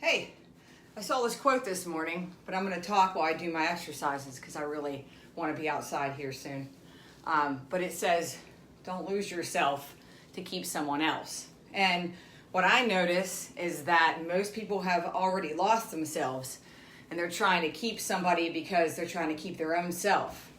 Hey, I saw this quote this morning, but I'm going to talk while I do my exercises because I really want to be outside here soon. But it says, don't lose yourself to keep someone else. And what I notice is that most people have already lost themselves and they're trying to keep somebody because they're trying to keep their own self.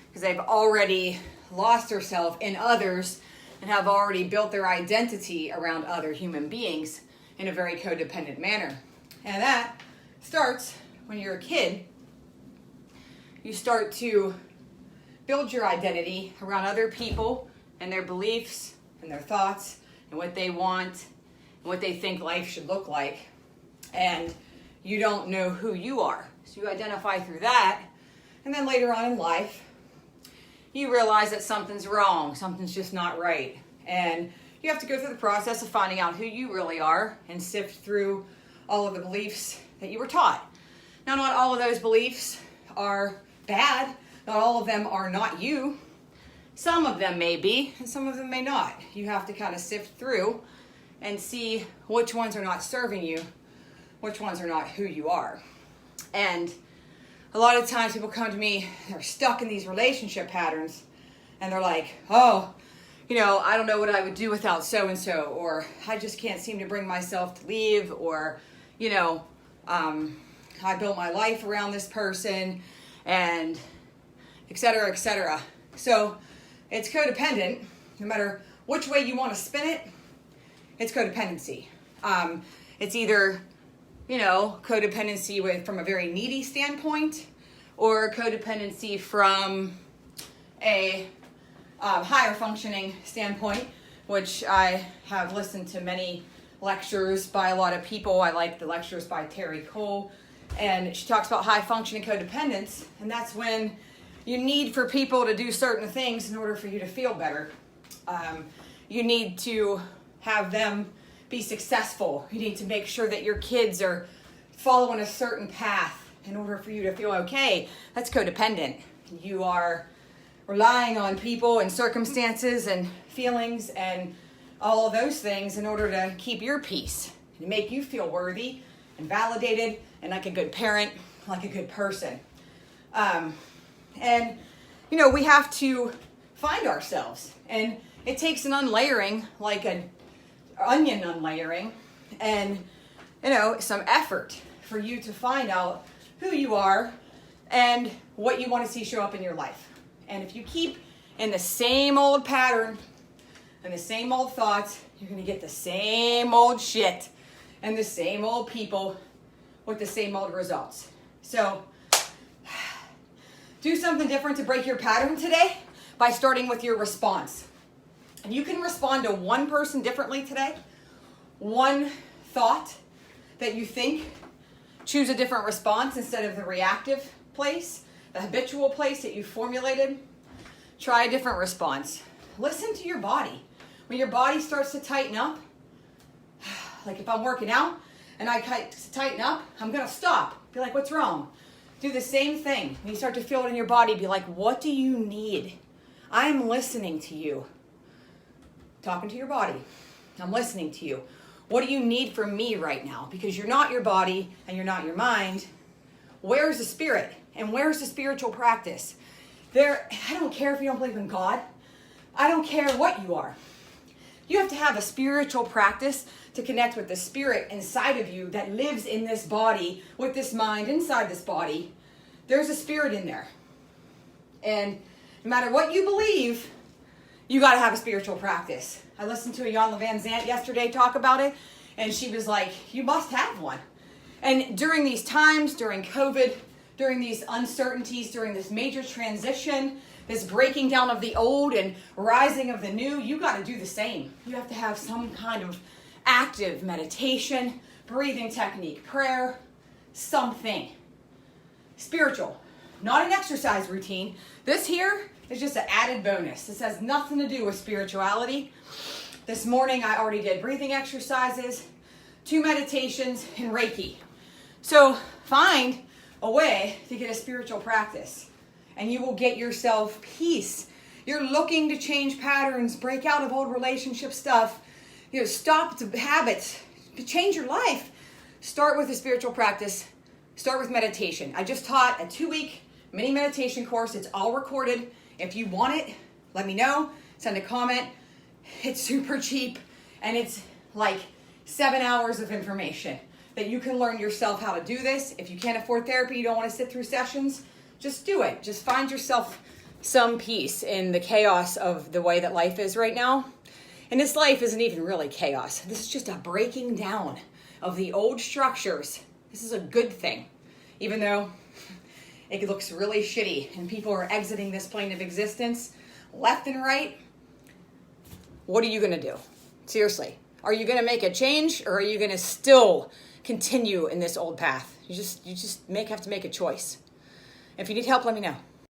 Because they've already lost themselves in others and have already built their identity around other human beings in a very codependent manner. And that starts when you're a kid. You start to build your identity around other people and their beliefs and their thoughts and what they want and what they think life should look like. And you don't know who you are. So you identify through that. And then later on in life, you realize that something's wrong. Something's just not right. And you have to go through the process of finding out who you really are and sift through all of the beliefs that you were taught. Now, not all of those beliefs are bad. Not all of them are not you. Some of them may be, and some of them may not. You have to kind of sift through and see which ones are not serving you, which ones are not who you are. And a lot of times people come to me, they're stuck in these relationship patterns, and they're like, oh, I don't know what I would do without so-and-so, or I just can't seem to bring myself to leave, or, I built my life around this person, and et cetera, et cetera. So it's codependent. No matter which way you want to spin it, it's codependency. It's either, codependency from a very needy standpoint, or codependency from a higher functioning standpoint, which I have listened to many lectures by a lot of people. I like the lectures by Terry Cole, and she talks about high functioning codependence, and that's when you need for people to do certain things in order for you to feel better. You need to have them be successful. You need to make sure that your kids are following a certain path in order for you to feel okay. That's codependent. You are relying on people and circumstances and feelings and all of those things in order to keep your peace and to make you feel worthy and validated and like a good parent, like a good person. We have to find ourselves, and it takes an unlayering, like an onion unlayering, and some effort for you to find out who you are and what you want to see show up in your life. And if you keep in the same old pattern and the same old thoughts, you're going to get the same old shit and the same old people with the same old results. So do something different to break your pattern today by starting with your response. And you can respond to one person differently today. One thought that you think, choose a different response instead of the reactive place, the habitual place that you formulated. Try a different response. Listen to your body. When your body starts to tighten up, like if I'm working out and I tighten up, I'm going to stop. Be like, what's wrong? Do the same thing. When you start to feel it in your body, be like, what do you need? I'm listening to you. Talking to your body. I'm listening to you. What do you need from me right now? Because you're not your body and you're not your mind. Where's the spirit? And where's the spiritual practice? I don't care if you don't believe in God. I don't care what you are. You have to have a spiritual practice to connect with the spirit inside of you that lives in this body, with this mind inside this body. There's a spirit in there. And no matter what you believe, you got to have a spiritual practice. I listened to a Jan Van Zant yesterday talk about it, and she was like, you must have one. And during these times, during COVID, during these uncertainties, during this major transition, this breaking down of the old and rising of the new, you got to do the same. You have to have some kind of active meditation, breathing technique, prayer, something. Spiritual, not an exercise routine. This here is just an added bonus. This has nothing to do with spirituality. This morning I already did breathing exercises, 2 meditations, and Reiki. So find a way to get a spiritual practice, and you will get yourself peace. You're looking to change patterns, break out of old relationship stuff, stop the habits, change your life. start with a spiritual practice. Start with meditation. I just taught a 2-week mini meditation course. It's all recorded. If you want it, let me know. Send a comment. It's super cheap, and it's like 7 hours of information that you can learn yourself how to do this. If you can't afford therapy, you don't want to sit through sessions, just do it. Just find yourself some peace in the chaos of the way that life is right now. And this life isn't even really chaos. This is just a breaking down of the old structures. This is a good thing, even though it looks really shitty and people are exiting this plane of existence left and right. What are you going to do? Seriously. Are you going to make a change, or are you going to still continue in this old path? You just have to make a choice. If you need help, let me know.